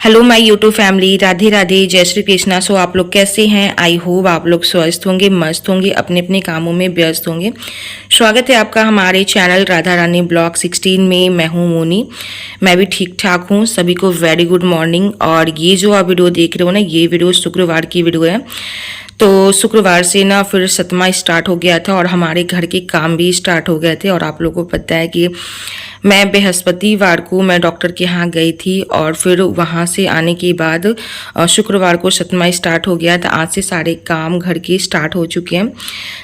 Hello my YouTube family, Radhe Radhe, जय श्री कृष्णा। सो आप लोग कैसे हैं? आई होप आप लोग स्वस्थ होंगे, मस्त होंगे, अपने अपने कामों में व्यस्त होंगे। स्वागत है आपका हमारे चैनल राधा रानी ब्लॉग 16 में। मैं हूं मोनी, मैं भी ठीक ठाक हूं। सभी को वेरी गुड मॉर्निंग। और ये जो आप वीडियो देख रहे हो ना, ये वीडियो शुक्रवार की वीडियो है। तो शुक्रवार से ना फिर सतमा स्टार्ट हो गया था और हमारे घर के काम भी स्टार्ट हो गए थे। और आप लोगों को पता है कि मैं बृहस्पतिवार को मैं डॉक्टर के यहाँ गई थी और फिर वहाँ से आने के बाद शुक्रवार को सतमा स्टार्ट हो गया था। आज से सारे काम घर के स्टार्ट हो चुके हैं।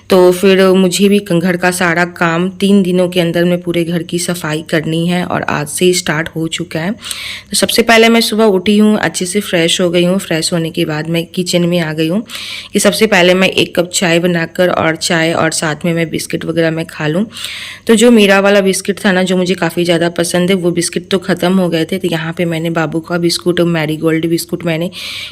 तो फिर मुझे भी घर का सारा काम 3 दिनों के अंदर में पूरे घर की सफाई करनी है और आज से स्टार्ट हो चुका है। तो सबसे पहले मैं सुबह उठी हूँ, अच्छे से फ्रेश हो गई हूँ। फ्रेश होने के बाद मैं किचन में आ गई हूँ कि सबसे पहले मैं 1 कप चाय बनाकर और चाय और साथ में मैं बिस्किट वगैरह मैं खा लूँ। तो जो मेरा वाला बिस्किट था ना, जो मुझे काफ़ी ज़्यादा पसंद है, वो बिस्किट तो ख़त्म हो गए थे। तो यहाँ पे मैंने बाबू का बिस्कुट और मैरीगोल्ड बिस्कुट मैंने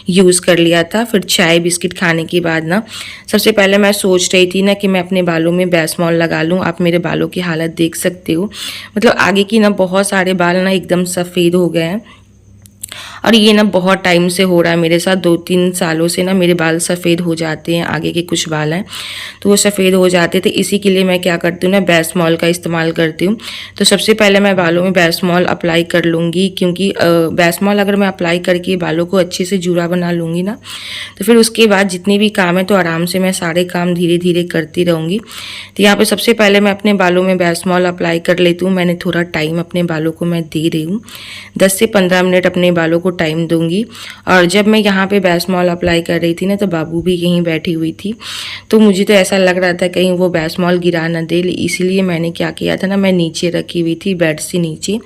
यूज़ कर लिया था। फिर चाय बिस्किट खाने के बाद ना सबसे पहले मैं सोच रही थी ना कि मैं अपने बालों में बेसमॉल लगा लूँ। आप मेरे बालों की हालत देख सकते हो, मतलब आगे की ना बहुत सारे बाल ना एकदम सफ़ेद हो गए हैं। और ये ना बहुत टाइम से हो रहा है मेरे साथ, 2-3 सालों से ना मेरे बाल सफ़ेद हो जाते हैं। आगे के कुछ बाल हैं तो वो सफ़ेद हो जाते थे। इसी के लिए मैं क्या करती हूँ ना, बेसमॉल का इस्तेमाल करती हूँ। तो सबसे पहले मैं बालों में बेसमॉल अप्लाई कर लूँगी, क्योंकि बेसमॉल अगर मैं अप्लाई करके बालों को अच्छे से जूड़ा बना लूँगी ना, तो फिर उसके बाद जितने भी काम है तो आराम से मैं सारे काम धीरे धीरे करती रहूँगी। तो यहाँ पर सबसे पहले मैं अपने बालों में बेसमॉल अप्लाई कर लेती हूँ। मैंने थोड़ा टाइम अपने बालों को मैं दे रही हूँ, 10 से 15 मिनट अपने बालों को टाइम दूंगी। और जब मैं यहाँ पे बेसमॉल अप्लाई कर रही थी ना, तो बाबू भी यहीं बैठी हुई थी। तो मुझे तो ऐसा लग रहा था कहीं वो बेसमॉल गिरा ना दे, इसीलिए मैंने क्या किया था ना, मैं नीचे रखी हुई थी, बेड से नीचे,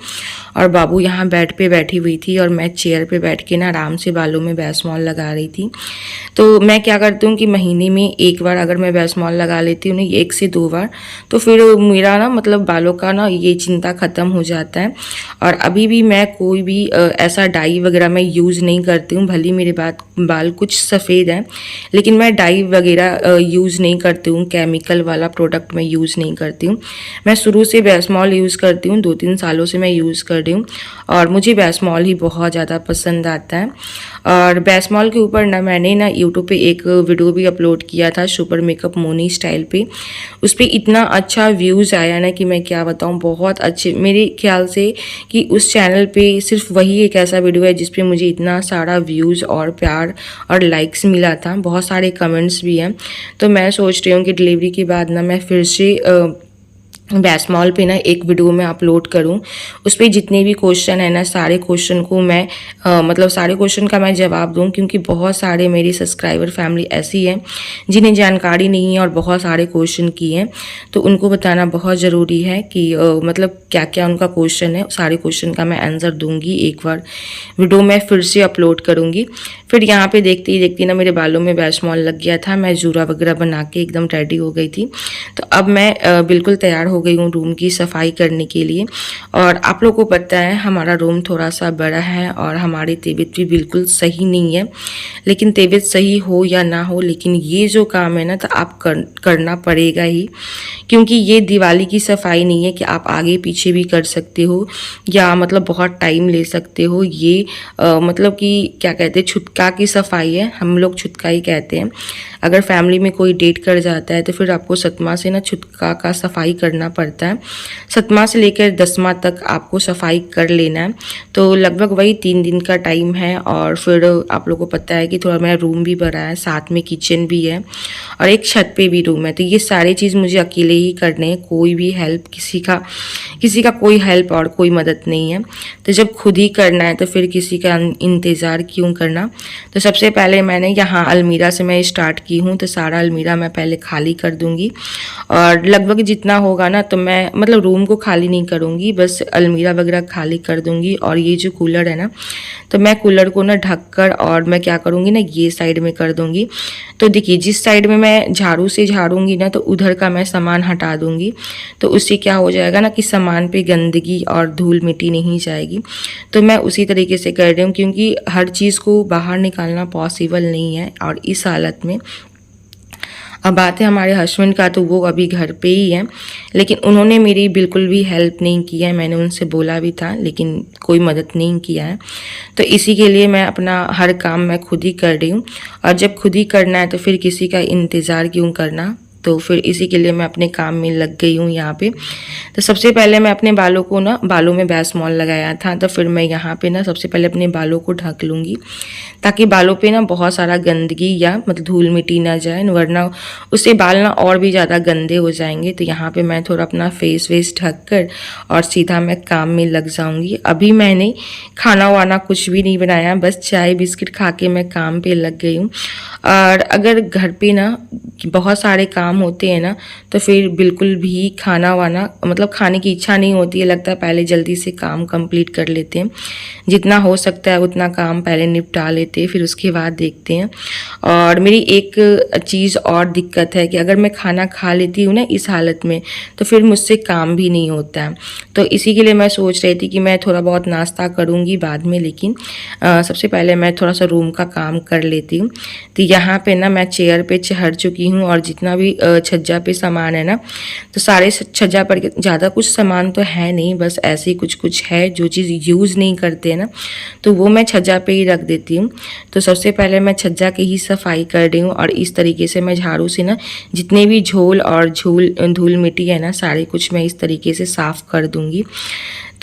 और बाबू यहाँ बेड पे बैठी हुई थी और मैं चेयर पे बैठ के ना आराम से बालों में बेसमॉल लगा रही थी। तो मैं क्या करती हूँ कि महीने में 1 बार अगर मैं बेसमॉल लगा लेती हूँ ना, 1 से 2 बार, तो फिर मेरा ना मतलब बालों का ना ये चिंता ख़त्म हो जाता है। और अभी भी मैं कोई भी ऐसा डाई वगैरह मैं यूज़ नहीं करती हूँ। भले मेरे बाल कुछ सफ़ेद हैं, लेकिन मैं डाई वगैरह यूज़ नहीं करती हूँ, केमिकल वाला प्रोडक्ट मैं यूज़ नहीं करती हूँ। मैं शुरू से बेसमॉल यूज़ करती हूँ, 2-3 सालों से मैं यूज़ कर रही हूँ और मुझे बेसमॉल ही बहुत ज़्यादा पसंद आता है। और बेसमॉल के ऊपर ना मैंने ना यूट्यूब पे एक वीडियो भी अपलोड किया था, सुपर मेकअप मोनी स्टाइल पे। उस पर इतना अच्छा व्यूज़ आया ना कि मैं क्या बताऊँ, बहुत अच्छे। मेरे ख्याल से कि उस चैनल पे सिर्फ वही एक ऐसा वीडियो है जिस पे मुझे इतना सारा व्यूज़ और प्यार और लाइक्स मिला था, बहुत सारे कमेंट्स भी हैं। तो मैं सोच रही हूँ कि डिलीवरी के बाद ना मैं फिर से बेसमॉल पे ना एक वीडियो में अपलोड करूं। उस पर जितने भी क्वेश्चन है ना, सारे क्वेश्चन को मैं मतलब सारे क्वेश्चन का मैं जवाब दूं, क्योंकि बहुत सारे मेरी सब्सक्राइबर फैमिली ऐसी है जिन्हें जानकारी नहीं है और बहुत सारे क्वेश्चन किए हैं। तो उनको बताना बहुत ज़रूरी है कि मतलब क्या क्या उनका क्वेश्चन है। सारे क्वेश्चन का मैं आंसर दूंगी, एक बार वीडियो में फिर से अपलोड करूँगी। फिर यहाँ पे देखते ही देखते ना मेरे बालों में बेसमॉल लग गया था, मैं जूड़ा वगैरह बना के एकदम रेडी हो गई थी। तो अब मैं बिल्कुल तैयार हो गई हूँ रूम की सफाई करने के लिए। और आप लोगों को पता है हमारा रूम थोड़ा सा बड़ा है और हमारी तबीयत भी बिल्कुल सही नहीं है। लेकिन तबीयत सही हो या ना हो, लेकिन ये जो काम है ना, तो आप करना पड़ेगा ही, क्योंकि ये दिवाली की सफाई नहीं है कि आप आगे पीछे भी कर सकते हो या मतलब बहुत टाइम ले सकते हो। ये मतलब कि क्या कहते हैं, छुटका की सफाई है, हम लोग छुटका ही कहते हैं। अगर फैमिली में कोई डेट कर जाता है तो फिर आपको सतमा से ना छुटका का सफाई करना पड़ता है। सतमा से लेकर 10वां तक आपको सफाई कर लेना है। तो लगभग वही 3 दिन का टाइम है। और फिर आप लोगों को पता है कि थोड़ा मेरा रूम भी बड़ा है, साथ में किचन भी है और एक छत पे भी रूम है। तो ये सारी चीज़ मुझे अकेले ही करने हैं, कोई भी हेल्प किसी का कोई हेल्प और कोई मदद नहीं है। तो जब खुद ही करना है तो फिर किसी का इंतज़ार क्यों करना। तो सबसे पहले मैंने यहाँ अलमीरा से मैं स्टार्ट की हूँ। तो सारा अलमीरा मैं पहले खाली कर दूँगी और लगभग जितना होगा ना, तो मैं मतलब रूम को खाली नहीं करूँगी, बस अलमीरा वगैरह खाली कर दूँगी। और ये जो कूलर है ना, तो मैं कूलर को ना ढककर और मैं क्या करूँगी ना, ये साइड में कर दूँगी। तो देखिए, जिस साइड में मैं झाड़ू से झाड़ूंगी ना, तो उधर का मैं सामान हटा दूँगी। तो उससे क्या हो जाएगा ना कि सामान पे गंदगी और धूल मिट्टी नहीं जाएगी। तो मैं उसी तरीके से कर रही हूँ, क्योंकि हर चीज़ को बाहर निकालना पॉसिबल नहीं है। और इस हालत में अब बात है हमारे हस्बैंड का, तो वो अभी घर पे ही है, लेकिन उन्होंने मेरी बिल्कुल भी हेल्प नहीं किया है। मैंने उनसे बोला भी था लेकिन कोई मदद नहीं किया है। तो इसी के लिए मैं अपना हर काम मैं खुद ही कर रही हूँ, और जब खुद ही करना है तो फिर किसी का इंतज़ार क्यों करना। तो फिर इसी के लिए मैं अपने काम में लग गई हूँ यहाँ पे। तो सबसे पहले मैं अपने बालों को ना, बालों में बेसमॉल लगाया था, तो फिर मैं यहाँ पे ना सबसे पहले अपने बालों को ढक लूँगी, ताकि बालों पे ना बहुत सारा गंदगी या मतलब धूल मिट्टी ना जाए, वरना उससे बाल ना और भी ज़्यादा गंदे हो जाएंगे। तो यहाँ पे मैं थोड़ा अपना फेस वेस ढक कर और सीधा मैं काम में लग जाऊँगी। अभी मैंने खाना वाना कुछ भी नहीं बनाया, बस चाय बिस्किट खा के मैं काम पे लग गई हूँ। और अगर घर पे ना बहुत सारे काम होते हैं ना, तो फिर बिल्कुल भी खाना वाना मतलब खाने की इच्छा नहीं होती है। लगता है पहले जल्दी से काम कंप्लीट कर लेते हैं, जितना हो सकता है उतना काम पहले निपटा लेते हैं, फिर उसके बाद देखते हैं। और मेरी एक चीज़ और दिक्कत है कि अगर मैं खाना खा लेती हूँ ना इस हालत में, तो फिर मुझसे काम भी नहीं होता है। तो इसी के लिए मैं सोच रही थी कि मैं थोड़ा बहुत नाश्ता करूँगी बाद में, लेकिन सबसे पहले मैं थोड़ा सा रूम का काम कर लेती हूँ। तो यहाँ पे ना मैं चेयर पे चढ़ चुकी हूँ, और जितना भी छज्जा पे सामान है ना, तो सारे छज्जा पर ज़्यादा कुछ सामान तो है नहीं, बस ऐसे ही कुछ कुछ है जो चीज़ यूज़ नहीं करते हैं ना, तो वो मैं छज्जा पे ही रख देती हूँ। तो सबसे पहले मैं छज्जा की ही सफाई कर रही हूँ, और इस तरीके से मैं झाड़ू से ना जितने भी झोल और धूल मिट्टी है ना, सारे कुछ मैं इस तरीके से साफ़ कर दूँगी।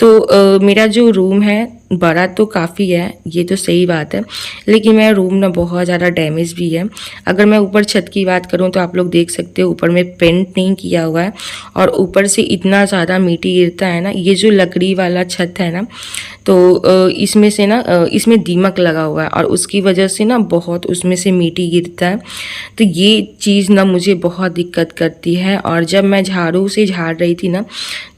तो मेरा जो रूम है बड़ा तो काफ़ी है, ये तो सही बात है, लेकिन मेरा रूम ना बहुत ज़्यादा डैमेज भी है। अगर मैं ऊपर छत की बात करूँ तो आप लोग देख सकते हो ऊपर में पेंट नहीं किया हुआ है, और ऊपर से इतना ज़्यादा मिट्टी गिरता है ना। ये जो लकड़ी वाला छत है ना, तो इसमें से ना इसमें दीमक लगा हुआ है, और उसकी वजह से ना बहुत उसमें से मिट्टी गिरता है। तो ये चीज़ ना मुझे बहुत दिक्कत करती है, और जब मैं झाड़ू से झाड़ रही थी ना,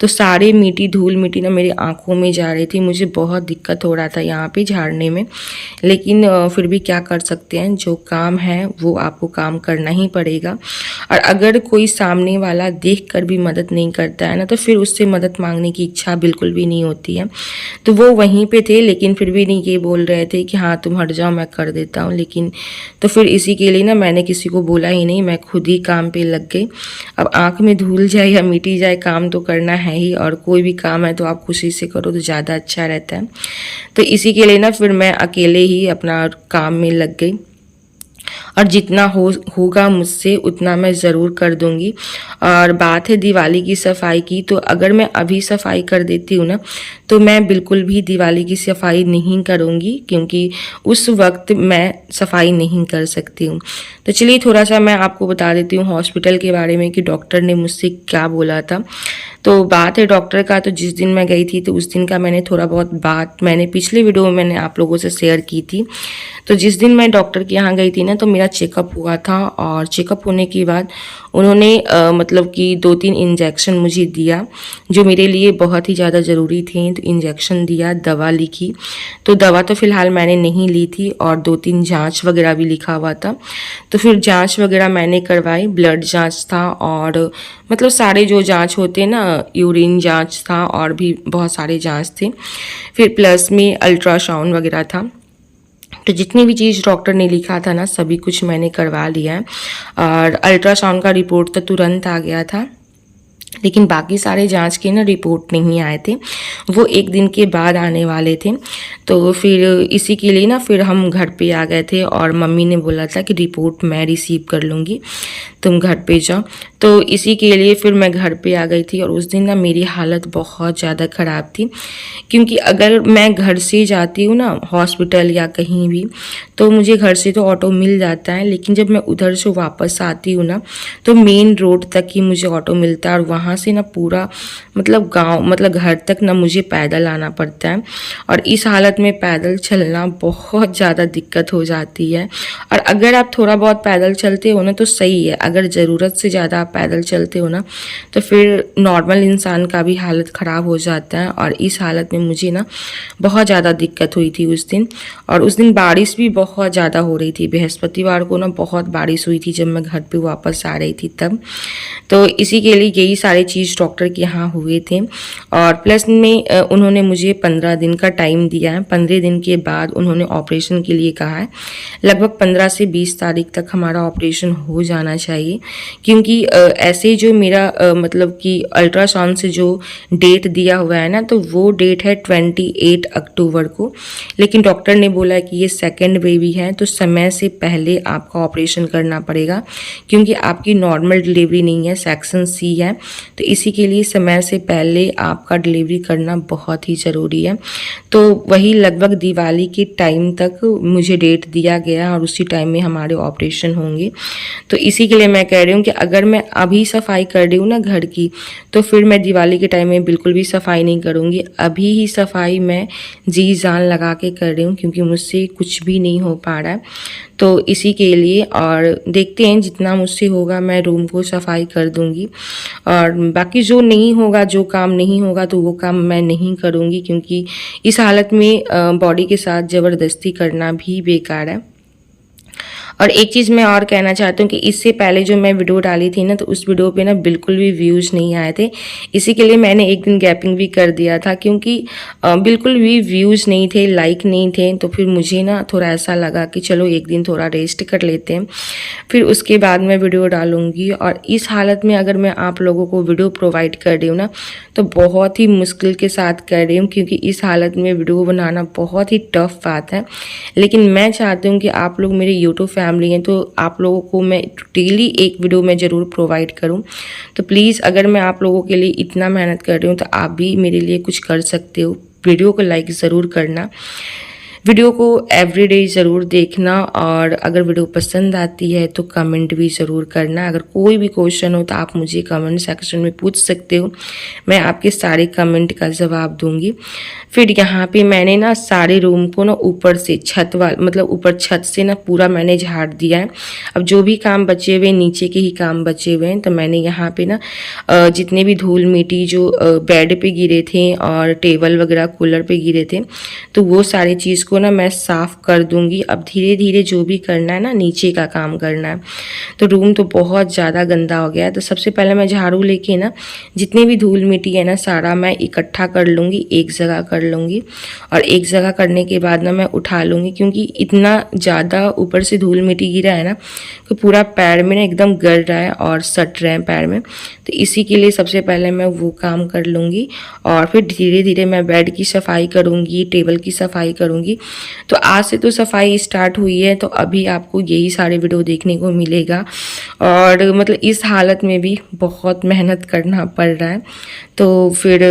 तो सारे मिट्टी धूल मिट्टी ना मेरी आंखों में जा रही थी। मुझे बहुत दिक्कत हो रहा था यहाँ पे झाड़ने में, लेकिन फिर भी क्या कर सकते हैं, जो काम है वो आपको काम करना ही पड़ेगा। और अगर कोई सामने वाला देख कर भी मदद नहीं करता है ना, तो फिर उससे मदद मांगने की इच्छा बिल्कुल भी नहीं होती है। तो वो वहीं पे थे, लेकिन फिर भी नहीं ये बोल रहे थे कि हाँ तुम हट जाओ मैं कर देता हूँ, लेकिन तो फिर इसी के लिए ना मैंने किसी को बोला ही नहीं, मैं खुद ही काम पे लग गई। अब आँख में धूल जाए या मिट्टी जाए, काम तो करना है ही, और कोई भी काम है तो आप खुशी से करो तो ज़्यादा अच्छा रहता है। तो इसी के लिए ना फिर मैं अकेले ही अपना काम में लग गई, और जितना होगा मुझसे उतना मैं ज़रूर कर दूंगी। और बात है दिवाली की सफाई की, तो अगर मैं अभी सफाई कर देती हूँ ना, तो मैं बिल्कुल भी दिवाली की सफाई नहीं करूँगी, क्योंकि उस वक्त मैं सफाई नहीं कर सकती हूँ। तो चलिए थोड़ा सा मैं आपको बता देती हूँ हॉस्पिटल के बारे में कि डॉक्टर ने मुझसे क्या बोला था। तो बात है डॉक्टर का, तो जिस दिन मैं गई थी तो उस दिन का मैंने थोड़ा बहुत बात मैंने पिछले वीडियो में मैंने आप लोगों से शेयर की थी। तो जिस दिन मैं डॉक्टर के यहाँ गई थी ना, तो मेरा चेकअप हुआ था, और चेकअप होने के बाद उन्होंने मतलब कि 2-3 इंजेक्शन मुझे दिया जो मेरे लिए बहुत ही ज़्यादा ज़रूरी थे। तो इंजेक्शन दिया, दवा लिखी, तो दवा तो फ़िलहाल मैंने नहीं ली थी, और 2-3 जांच वगैरह भी लिखा हुआ था। तो फिर जांच वगैरह मैंने करवाई, ब्लड जांच था, और मतलब सारे जो जांच होते हैं ना, यूरिन जांच था, और भी बहुत सारे जांच थे। फिर प्लस में अल्ट्रासाउंड वगैरह था। तो जितनी भी चीज़ डॉक्टर ने लिखा था ना, सभी कुछ मैंने करवा लिया है। और अल्ट्रासाउंड का रिपोर्ट तो तुरंत आ गया था, लेकिन बाकी सारे जांच के ना रिपोर्ट नहीं आए थे, वो 1 दिन के बाद आने वाले थे। तो फिर इसी के लिए ना फिर हम घर पे आ गए थे, और मम्मी ने बोला था कि रिपोर्ट मैं रिसीव कर लूँगी, तुम घर पे जाओ। तो इसी के लिए फिर मैं घर पे आ गई थी, और उस दिन ना मेरी हालत बहुत ज़्यादा ख़राब थी, क्योंकि अगर मैं घर से जाती हूँ ना हॉस्पिटल या कहीं भी, तो मुझे घर से तो ऑटो मिल जाता है, लेकिन जब मैं उधर से वापस आती हूँ ना, तो मेन रोड तक ही मुझे ऑटो मिलता है, और वहाँ से ना पूरा मतलब गांव मतलब घर तक ना मुझे पैदल आना पड़ता है। और इस हालत में पैदल चलना बहुत ज़्यादा दिक्कत हो जाती है। और अगर आप थोड़ा बहुत पैदल चलते हो ना तो सही है, अगर ज़रूरत से ज़्यादा आप पैदल चलते हो ना, तो फिर नॉर्मल इंसान का भी हालत ख़राब हो जाता है। और इस हालत में मुझे ना बहुत ज़्यादा दिक्कत हुई थी उस दिन, और उस दिन बारिश भी बहुत ज़्यादा हो रही थी। बृहस्पतिवार को ना बहुत बारिश हुई थी जब मैं घर पे वापस आ रही थी तब। तो इसी के लिए यही सारी चीज़ डॉक्टर के यहाँ हुए थे। और प्लस में उन्होंने मुझे 15 दिन का टाइम दिया है। 15 दिन के बाद उन्होंने ऑपरेशन के लिए कहा है। लगभग 15 से 20 तारीख तक हमारा ऑपरेशन हो जाना चाहिए, क्योंकि ऐसे जो मेरा मतलब कि अल्ट्रासाउंड से जो डेट दिया हुआ है ना, तो वो डेट है 28 अक्टूबर को। लेकिन डॉक्टर ने बोला कि ये सेकेंड बेबी है, तो समय से पहले आपका ऑपरेशन करना पड़ेगा, क्योंकि आपकी नॉर्मल डिलीवरी नहीं है, सेक्शन सी है। तो इसी के लिए समय से पहले आपका डिलीवरी करना बहुत ही ज़रूरी है। तो वही लगभग दिवाली के टाइम तक मुझे डेट दिया गया और उसी टाइम में हमारे ऑपरेशन होंगे। तो इसी के लिए मैं कह रही हूँ कि अगर मैं अभी सफाई कर रही हूँ ना घर की, तो फिर मैं दिवाली के टाइम में बिल्कुल भी सफाई नहीं करूँगी। अभी ही सफाई मैं जी जान लगा के कर रही हूँ, क्योंकि मुझसे कुछ भी नहीं हो पा रहा है। तो इसी के लिए और देखते हैं, जितना मुझसे होगा मैं रूम को सफाई कर दूंगी। और बाकी जो नहीं होगा, जो काम नहीं होगा, तो वो काम मैं नहीं करूँगी, क्योंकि इस हालत में बॉडी के साथ ज़बरदस्ती करना भी बेकार है। और एक चीज़ मैं और कहना चाहती हूँ कि इससे पहले जो मैं वीडियो डाली थी ना, तो उस वीडियो पे ना बिल्कुल भी व्यूज़ नहीं आए थे। इसी के लिए मैंने एक दिन गैपिंग भी कर दिया था, क्योंकि बिल्कुल भी व्यूज़ नहीं थे, लाइक नहीं थे। तो फिर मुझे ना थोड़ा ऐसा लगा कि चलो एक दिन थोड़ा रेस्ट कर लेते हैं, फिर उसके बाद मैं वीडियो डालूँगी। और इस हालत में अगर मैं आप लोगों को वीडियो प्रोवाइड कर रही हूँ ना, तो बहुत ही मुश्किल के साथ कर रही हूँ, क्योंकि इस हालत में वीडियो बनाना बहुत ही टफ बात है। लेकिन मैं चाहती हूँ कि आप लोग मेरे यूट्यूब फैमिली हैं, तो आप लोगों को मैं डेली एक वीडियो मैं ज़रूर प्रोवाइड करूँ। तो प्लीज़, अगर मैं आप लोगों के लिए इतना मेहनत कर रही हूँ, तो आप भी मेरे लिए कुछ कर सकते हो। वीडियो को लाइक ज़रूर करना, वीडियो को एवरीडे ज़रूर देखना, और अगर वीडियो पसंद आती है तो कमेंट भी ज़रूर करना। अगर कोई भी क्वेश्चन हो तो आप मुझे कमेंट सेक्शन में पूछ सकते हो, मैं आपके सारे कमेंट का जवाब दूंगी। फिर यहाँ पे मैंने ना सारे रूम को ना ऊपर से मतलब ऊपर छत से ना पूरा मैंने झाड़ दिया है। अब जो भी काम बचे हुए, नीचे के ही काम बचे हुए हैं, तो मैंने यहाँ पे ना जितने भी धूल मिट्टी जो बेड पे गिरे थे और टेबल वगैरह कूलर पे गिरे थे, तो वो सारी चीज़ को ना मैं साफ़ कर दूंगी। अब धीरे धीरे जो भी करना है ना, नीचे का काम करना है। तो रूम तो बहुत ज़्यादा गंदा हो गया है। तो सबसे पहले मैं झाड़ू लेके ना जितने भी धूल मिट्टी है ना, सारा मैं इकट्ठा कर लूँगी, एक जगह कर लूँगी। और एक जगह करने के बाद ना मैं उठा लूँगी, क्योंकि इतना ज़्यादा ऊपर से धूल मिट्टी गिरा है ना, तो पूरा पैर में ना एकदम गड़ रहा है और सट रहे हैं पैर में। तो इसी के लिए सबसे पहले मैं वो काम कर लूँगी, और फिर धीरे धीरे मैं बेड की सफाई करूँगी, टेबल की सफाई करूँगी। तो आज से तो सफाई स्टार्ट हुई है, तो अभी आपको यही सारे वीडियो देखने को मिलेगा। और मतलब इस हालत में भी बहुत मेहनत करना पड़ रहा है। तो फिर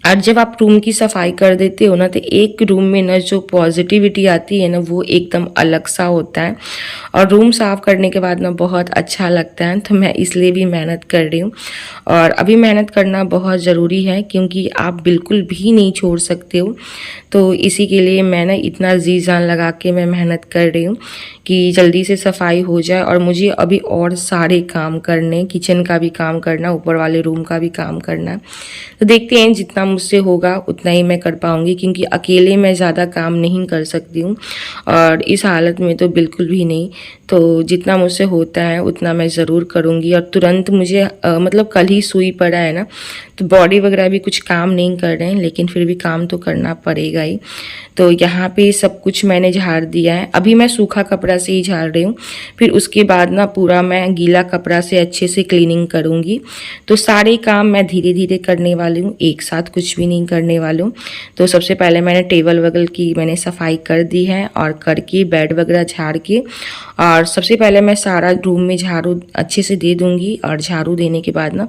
और जब आप रूम की सफाई कर देते हो ना, तो एक रूम में ना जो पॉजिटिविटी आती है ना, वो एकदम अलग सा होता है। और रूम साफ़ करने के बाद ना बहुत अच्छा लगता है। तो मैं इसलिए भी मेहनत कर रही हूँ, और अभी मेहनत करना बहुत ज़रूरी है, क्योंकि आप बिल्कुल भी नहीं छोड़ सकते हो। तो इसी के लिए मैं ना इतना जी जान लगा के मैं मेहनत कर रही हूँ कि जल्दी से सफाई हो जाए। और मुझे अभी और सारे काम करने, किचन का भी काम करना, ऊपर वाले रूम का भी काम करना। तो देखते हैं, जितना मुझसे होगा उतना ही मैं कर पाऊँगी, क्योंकि अकेले मैं ज़्यादा काम नहीं कर सकती हूँ, और इस हालत में तो बिल्कुल भी नहीं। तो जितना मुझसे होता है उतना मैं ज़रूर करूँगी। और तुरंत मुझे मतलब कल ही सुई पड़ा है ना, तो बॉडी वगैरह भी कुछ काम नहीं कर रहे हैं, लेकिन फिर भी काम तो करना पड़ेगा ही। तो यहाँ पे सब कुछ मैंने झाड़ दिया है। अभी मैं सूखा कपड़ा से ही झाड़ रही हूँ, फिर उसके बाद ना पूरा मैं गीला कपड़ा से अच्छे से क्लीनिंग करूँगी। तो सारे काम मैं धीरे धीरे करने वाली हूँ, एक साथ कुछ भी नहीं करने वाली हूँ। तो सबसे पहले मैंने टेबल वगैरह की मैंने सफाई कर दी है, और करके बेड वगैरह झाड़ के, और सबसे पहले मैं सारा रूम में झाड़ू अच्छे से दे दूँगी। और झाड़ू देने के बाद ना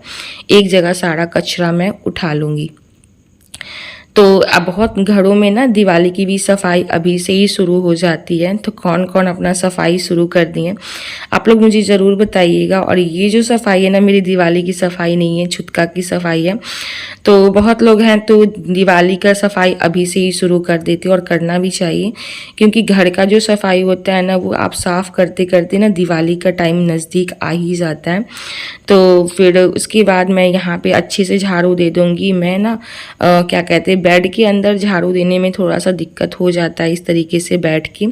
एक जगह सारा कचरा मैं उठा लूँगी। तो अब बहुत घरों में ना दिवाली की भी सफाई अभी से ही शुरू हो जाती है। तो कौन कौन अपना सफाई शुरू कर दिए आप लोग मुझे ज़रूर बताइएगा। और ये जो सफाई है ना, मेरी दिवाली की सफाई नहीं है, छुतका की सफाई है। तो बहुत लोग हैं तो दिवाली का सफाई अभी से ही शुरू कर देते हैं, और करना भी चाहिए, क्योंकि घर का जो सफाई होता है ना, वो आप साफ़ करते करते ना दिवाली का टाइम नज़दीक आ ही जाता है। तो फिर उसके बाद मैं यहाँ पे अच्छे से झाड़ू दे दूँगी। मैं ना क्या कहते हैं, बेड के अंदर झाड़ू देने में थोड़ा सा दिक्कत हो जाता है इस तरीके से बैठ के,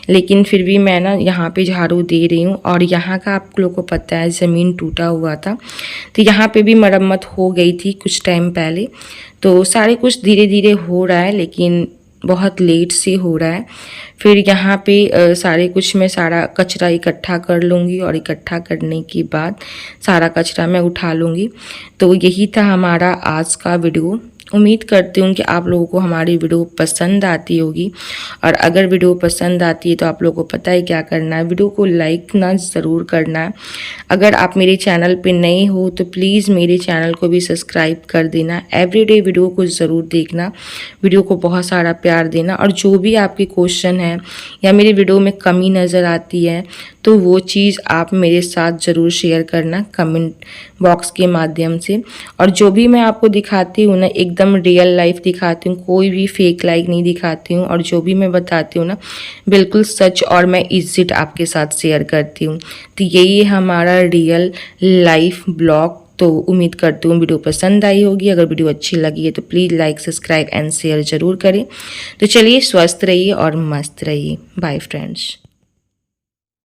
लेकिन फिर भी मैं ना यहाँ पे झाड़ू दे रही हूँ। और यहाँ का आप लोगों को पता है ज़मीन टूटा हुआ था, तो यहाँ पे भी मरम्मत हो गई थी कुछ टाइम पहले। तो सारे कुछ धीरे धीरे हो रहा है, लेकिन बहुत लेट से हो रहा है। फिर यहाँ पे सारे कुछ मैं सारा कचरा इकट्ठा कर लूँगी और इकट्ठा करने के बाद सारा कचरा मैं उठा लूँगी। तो यही था हमारा आज का वीडियो। उम्मीद करती हूँ कि आप लोगों को हमारी वीडियो पसंद आती होगी, और अगर वीडियो पसंद आती है तो आप लोगों को पता है क्या करना है, वीडियो को लाइक ना ज़रूर करना है। अगर आप मेरे चैनल पे नए हो तो प्लीज़ मेरे चैनल को भी सब्सक्राइब कर देना। एवरीडे वीडियो को ज़रूर देखना, वीडियो को बहुत सारा प्यार देना। और जो भी आपके क्वेश्चन है या मेरे वीडियो में कमी नज़र आती है तो वो चीज़ आप मेरे साथ ज़रूर शेयर करना कमेंट बॉक्स के माध्यम से। और जो भी मैं आपको दिखाती हूँ ना, एकदम रियल लाइफ दिखाती हूँ, कोई भी फेक लाइक नहीं दिखाती हूँ। और जो भी मैं बताती हूँ ना, बिल्कुल सच और मैं इज़िट आपके साथ शेयर करती हूँ। तो यही है हमारा रियल लाइफ ब्लॉग। तो उम्मीद करती हूँ वीडियो पसंद आई होगी। अगर वीडियो अच्छी लगी है तो please like subscribe and share ज़रूर करें। तो चलिए, स्वस्थ रहिए और मस्त रहिए। Bye friends.